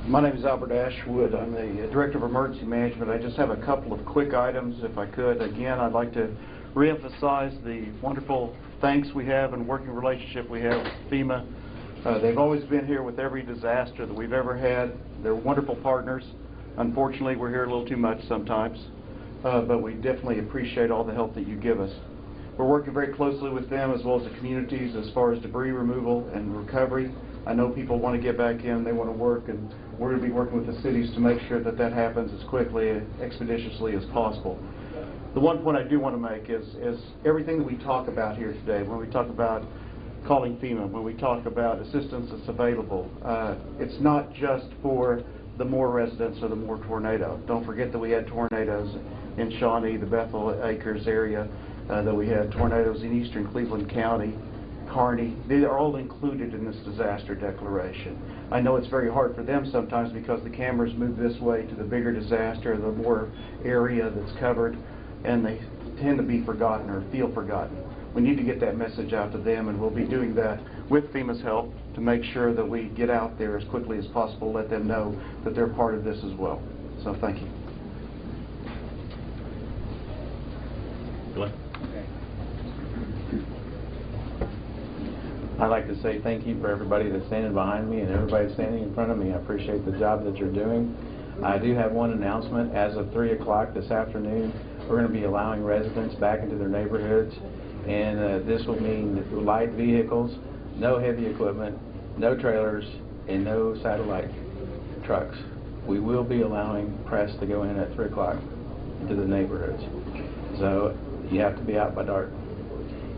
Q: My name is Albert Ashwood. I'm the Director of Emergency Management. I just have a couple of quick items, if I could. Again, I'd like to reemphasize the wonderful thanks we have and working relationship we have with FEMA. They've always been here with every disaster that we've ever had. They're wonderful partners. Unfortunately, we're here a little too much sometimes, but we definitely appreciate all the help that you give us. We're working very closely with them as well as the communities as far as debris removal and recovery. I know people want to get back in, they want to work, and we're going to be working with the cities to make sure that that happens as quickly and expeditiously as possible. The one point I do want to make is everything that we talk about here today, when we talk about calling FEMA, when we talk about assistance that's available, it's not just for the Moore residents or the Moore tornado. Don't forget that we had tornadoes in Shawnee, the Bethel Acres area, that we had tornadoes in eastern Cleveland County, Kearney. They are all included in this disaster declaration. I know it's very hard for them sometimes because the cameras move this way to the bigger disaster, the more area that's covered, and they tend to be forgotten or feel forgotten. We need to get that message out to them, and we'll be doing that with FEMA's help to make sure that we get out there as quickly as possible, let them know that they're part of this as well. So thank you.
A: Glenn?
R: I'd like to say thank you for everybody that's standing behind me and everybody standing in front of me. I appreciate the job that you're doing. I do have one announcement. As of 3 o'clock this afternoon, we're going to be allowing residents back into their neighborhoods, and this will mean light vehicles, no heavy equipment, no trailers, and no satellite trucks. We will be allowing press to go in at 3 o'clock into the neighborhoods. So you have to be out by dark.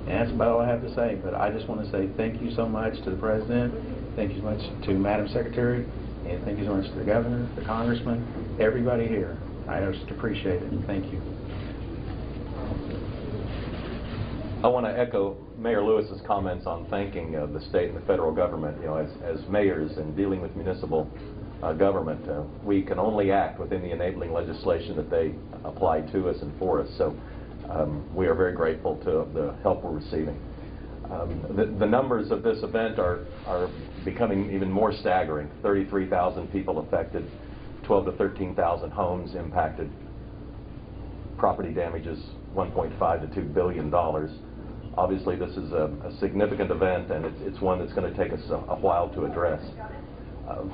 R: And that's about all I have to say, but I just want to say thank you so much to the President, thank you so much to Madam Secretary, and thank you so much to the Governor, the Congressman, everybody here. I just appreciate it, and thank you.
S: I want to echo Mayor Lewis's comments on thanking the state and the federal government. You know, as mayors and dealing with municipal government, we can only act within the enabling legislation that they apply to us and for us. So we are very grateful to the help we're receiving. The numbers of this event are becoming even more staggering. 33,000 people affected, 12,000 to 13,000 homes impacted, property damages $1.5 to $2 billion. Obviously, this is a significant event, and it's one that's going to take us a while to address.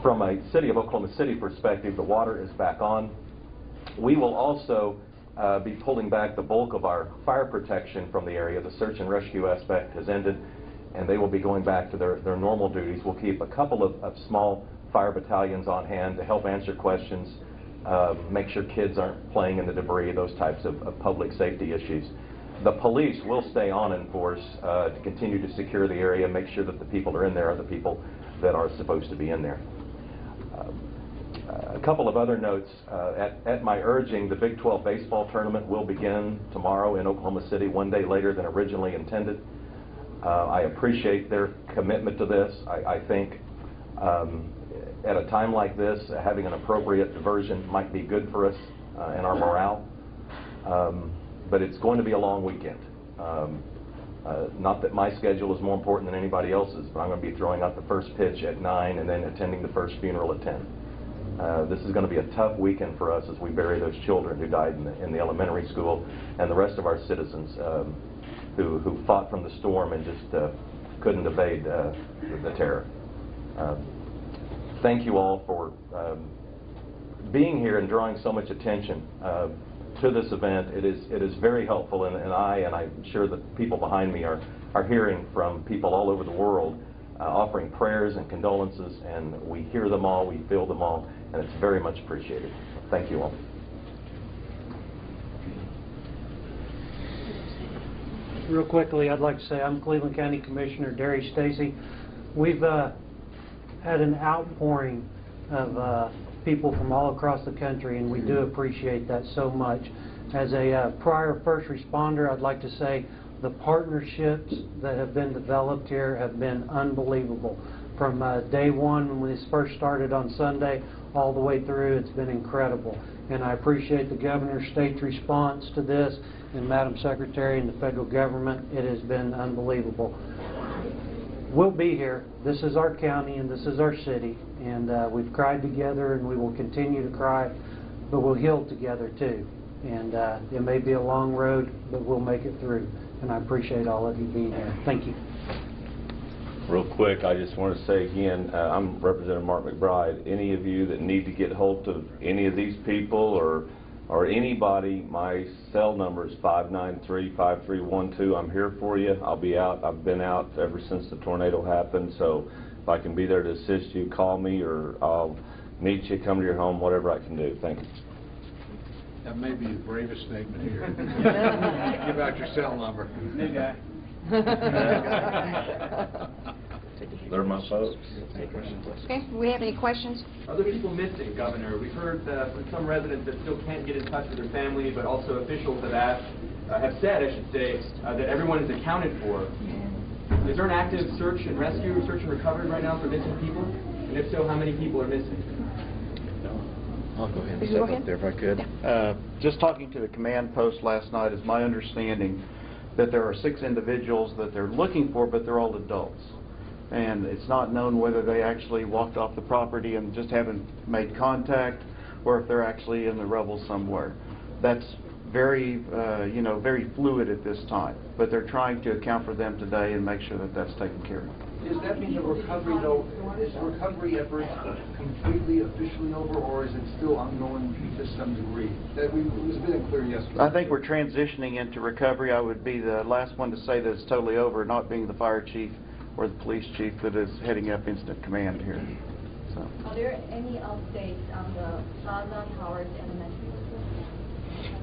S: From a City of Oklahoma City perspective, the water is back on. We will also be pulling back the bulk of our fire protection from the area. The search and rescue aspect has ended, and they will be going back to their normal duties. We'll keep a couple of small fire battalions on hand to help answer questions, make sure kids aren't playing in the debris, those types of public safety issues. The police will stay on in force to continue to secure the area, make sure that the people are in there are the people that are supposed to be in there. A couple of other notes. At my urging, the Big 12 baseball tournament will begin tomorrow in Oklahoma City, one day later than originally intended. I appreciate their commitment to this. I think at a time like this, having an appropriate diversion might be good for us and our morale. But it's going to be a long weekend. Not that my schedule is more important than anybody else's, but I'm going to be throwing out the first pitch at 9 and then attending the first funeral at 10. This is going to be a tough weekend for us as we bury those children who died in the elementary school and the rest of our citizens who fought from the storm and just couldn't evade the terror. Thank you all for being here and drawing so much attention to this event. It is very helpful, and I'm sure that people behind me are hearing from people all over the world offering prayers and condolences, and we hear them all, we feel them all, and it's very much appreciated. Thank you all.
T: Real quickly, I'd like to say I'm Cleveland County Commissioner Gerry Stacy. We've had an outpouring of people from all across the country, and we do appreciate that so much. As a prior first responder, I'd like to say the partnerships that have been developed here have been unbelievable. From day one, when this first started on Sunday, all the way through, it's been incredible. And I appreciate the Governor's state's response to this, and Madam Secretary and the federal government. It has been unbelievable. we'll be here. This is our county and this is our city, and we've cried together and we will continue to cry, but we'll heal together too. And it may be a long road, but we'll make it through. And I appreciate all of you being here. Thank you.
U: Real quick, I just want to say again, I'm Representative Mark McBride. Any of you that need to get hold of any of these people or anybody, my cell number is 593-5312. I'm here for you. I'll be out. I've been out ever since the tornado happened, so if I can be there to assist you, call me, or I'll meet you, come to your home, whatever I can do. Thank you.
P: That may be the bravest statement here. Give out your cell number.
V: New guy.
U: They're my folks.
L: Okay, do we have any questions?
V: Are there people missing, Governor? We've heard from some residents that still can't get in touch with their family, but also officials have said, I should say, that everyone is accounted for. Is there an active search and rescue, search and recovery right now for missing people? And if so, how many people are missing?
Q: I'll go ahead and step up there if I could. Just talking to the command post last night, is my understanding that there are 6 individuals that they're looking for, but they're all adults. And it's not known whether they actually walked off the property and just haven't made contact, or if they're actually in the rubble somewhere. That's very, very fluid at this time. But they're trying to account for them today and make sure that that's taken care of.
V: Does that mean the recovery, though, is the recovery effort completely officially over, or is it still ongoing to some degree? It was a bit unclear yesterday.
Q: I think we're transitioning into recovery. I would be the last one to say that it's totally over, not being the fire chief or the police chief that is heading up incident command here. So.
H: Are there any updates on the Plaza Towers Elementary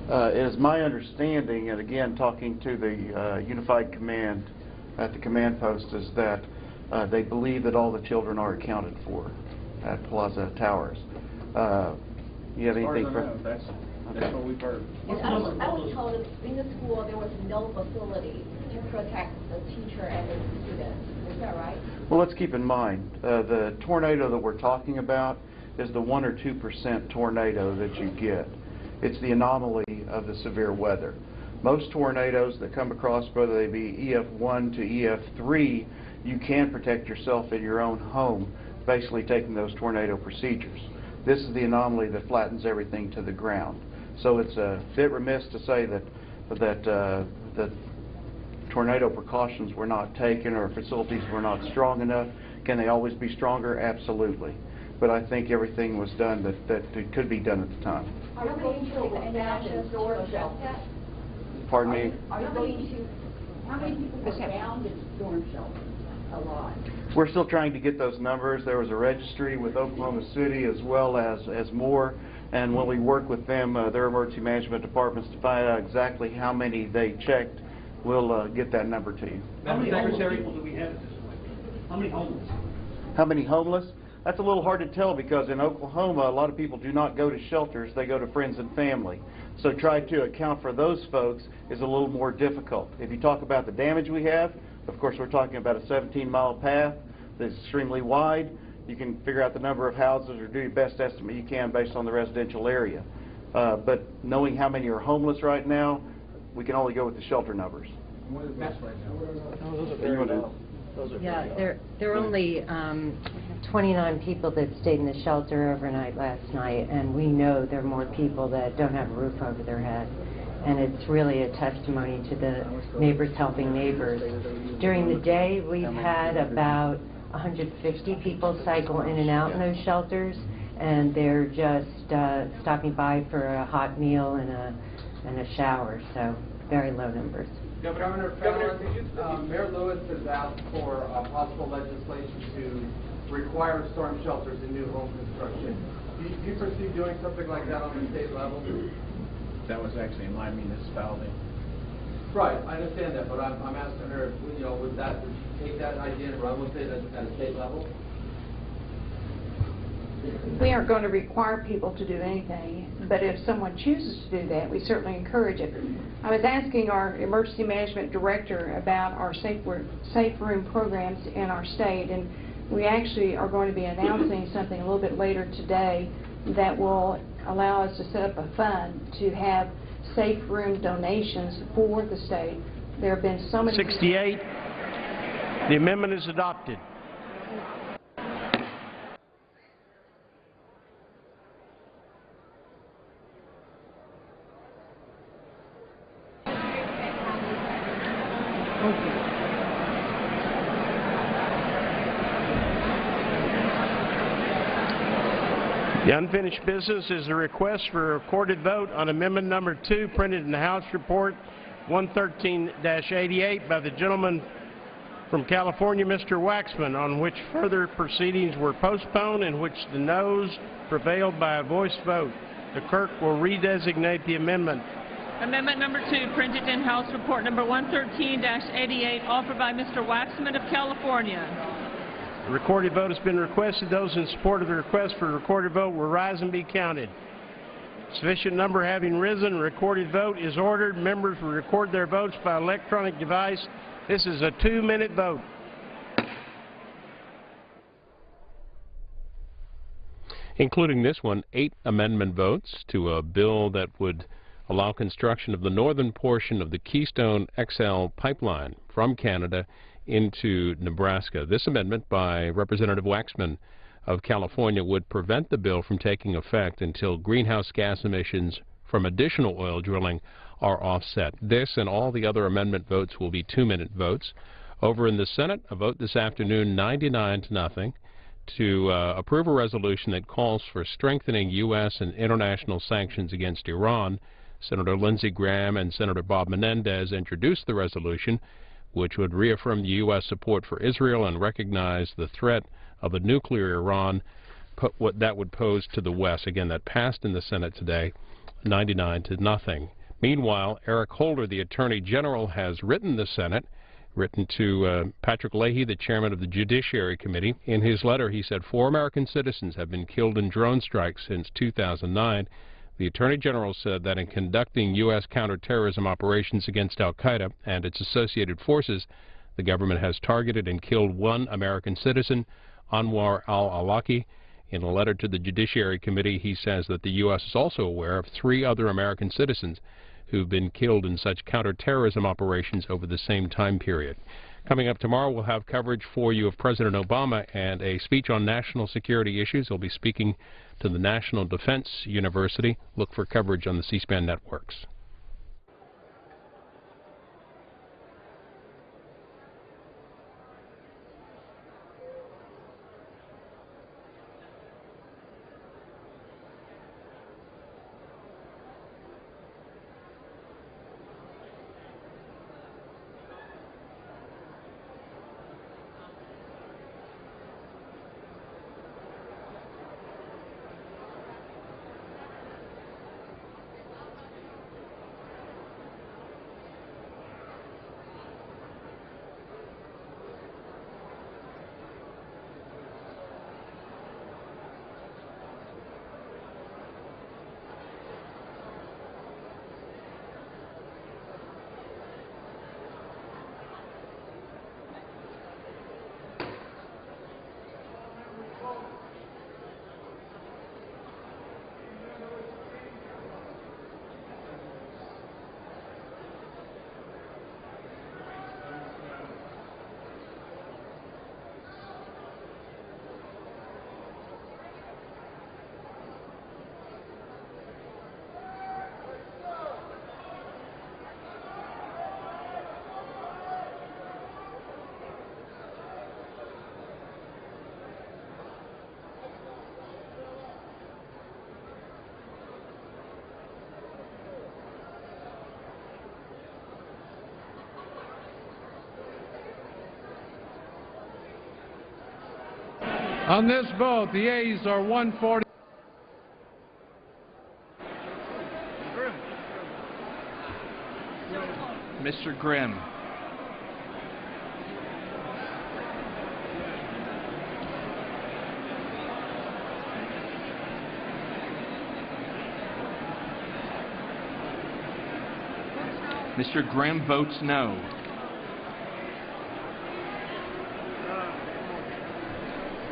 H: School?
Q: It is my understanding, and again talking to the Unified Command at the command post, is that they believe that all the children are accounted for at Plaza Towers. You have anything for?
V: That's
Q: okay.
V: what we've heard.
H: I was told that in the school there was no facility to protect the teacher and the students. Is that right?
Q: Well, let's keep in mind, the tornado that we're talking about is the 1 or 2% tornado that you get. It's the anomaly of the severe weather. Most tornadoes that come across, whether they be EF1 to EF3, you can protect yourself in your own home, basically taking those tornado procedures. This is the anomaly that flattens everything to the ground. So it's a bit remiss to say that tornado precautions were not taken or facilities were not strong enough. Can they always be stronger? Absolutely. But I think everything was done that could be done at the time.
H: Are you going to take any actions to address that?
Q: Pardon me?
H: Are you going to, how many people were found in storm shelters? A lot.
Q: We're still trying to get those numbers. There was a registry with Oklahoma City as well as more, and when we work with them, their emergency management departments, to find out exactly how many they checked, we'll get that number to you.
V: How many homeless people do we have at this point? How many homeless?
Q: How many homeless? That's a little hard to tell, because in Oklahoma a lot of people do not go to shelters, they go to friends and family. So try to account for those folks is a little more difficult. If you talk about the damage we have, of course we're talking about a 17-mile path that's extremely wide. You can figure out the number of houses or do your best estimate you can based on the residential area. But knowing how many are homeless right now, we can only go with the shelter numbers.
V: What is this right
Q: now?
O: Yeah, there are only 29 people that stayed in the shelter overnight last night, and we know there are more people that don't have a roof over their head. And it's really a testimony to the neighbors helping neighbors. During the day, we've had about 150 people cycle in and out in those shelters, and they're just stopping by for a hot meal and a shower, so very low numbers.
V: Governor, Mayor Lewis has asked for possible legislation to require storm shelters in new home construction. Do you foresee doing something like that on the state level?
P: That was actually in my municipality.
V: Right, I understand that, but I'm asking her, would take that idea and run with it at a state level?
L: We aren't going to require people to do anything, but if someone chooses to do that, we certainly encourage it. I was asking our emergency management director about our safe room programs in our state, and we actually are going to be announcing something a little bit later today that will allow us to set up a fund to have safe room donations for the state. There have been so many...
A: 68. The amendment is adopted. The unfinished business is a request for a recorded vote on Amendment Number 2, printed in the House Report 113-88 by the gentleman from California, Mr. Waxman, on which further proceedings were postponed, in which the noes prevailed by a voice vote. The clerk will redesignate the amendment.
D: Amendment number 2, printed in House Report number 113-88, offered by Mr. Waxman of California.
A: The recorded vote has been requested. Those in support of the request for a recorded vote will rise and be counted. Sufficient number having risen, a recorded vote is ordered. Members will record their votes by electronic device. This is a 2-minute vote.
K: Including this one, 8 amendment votes to a bill that would allow construction of the northern portion of the Keystone XL pipeline from Canada into Nebraska. This amendment by Representative Waxman of California would prevent the bill from taking effect until greenhouse gas emissions from additional oil drilling are offset. This and all the other amendment votes will be 2-minute votes. Over in the Senate, a vote this afternoon, 99-0, to approve a resolution that calls for strengthening U.S. and international sanctions against Iran. Senator Lindsey Graham and Senator Bob Menendez introduced the resolution, which would reaffirm the U.S. support for Israel and recognize the threat of a nuclear Iran, what that would pose to the West. Again, that passed in the Senate today, 99-0. Meanwhile, Eric Holder, the Attorney General, has written the Senate, written to Patrick Leahy, the chairman of the Judiciary Committee. In his letter, he said 4 American citizens have been killed in drone strikes since 2009. The Attorney General said that in conducting U.S. counterterrorism operations against al-Qaeda and its associated forces, the government has targeted and killed 1 American citizen, Anwar al-Awlaki. In a letter to the Judiciary Committee, he says that the U.S. is also aware of 3 other American citizens who've been killed in such counterterrorism operations over the same time period. Coming up tomorrow, we'll have coverage for you of President Obama and a speech on national security issues. He'll be speaking to the National Defense University. Look for coverage on the C-SPAN networks.
B: On this vote, the yeas are 140.
F: Mr. Grimm. Mr. Grimm votes no.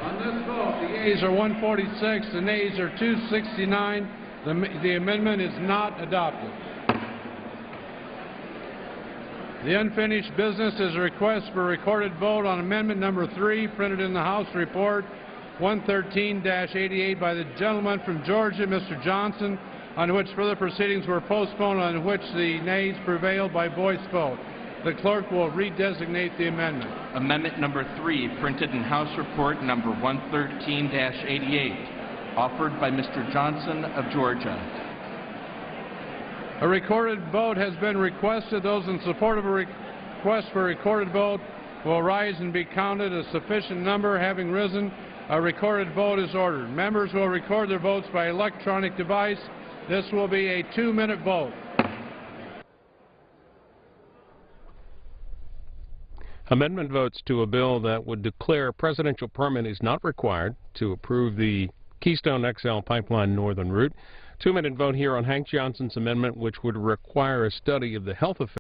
B: On this vote, the yeas are 146, the nays are 269. The amendment is not adopted. The unfinished business is a request for recorded vote on amendment number 3, printed in the House Report 113-88 by the gentleman from Georgia, Mr. Johnson, on which further proceedings were postponed, on which the nays prevailed by voice vote. The clerk will redesignate the amendment.
F: Amendment number 3, printed in House Report number 113-88, offered by Mr. Johnson of Georgia.
B: A recorded vote has been requested. Those in support of a request for a recorded vote will rise and be counted. A sufficient number having risen, a recorded vote is ordered. Members will record their votes by electronic device. This will be a 2-minute vote.
K: Amendment votes to a bill that would declare presidential permit is not required to approve the Keystone XL pipeline northern route. 2-minute vote here on Hank Johnson's amendment, which would require a study of the health effects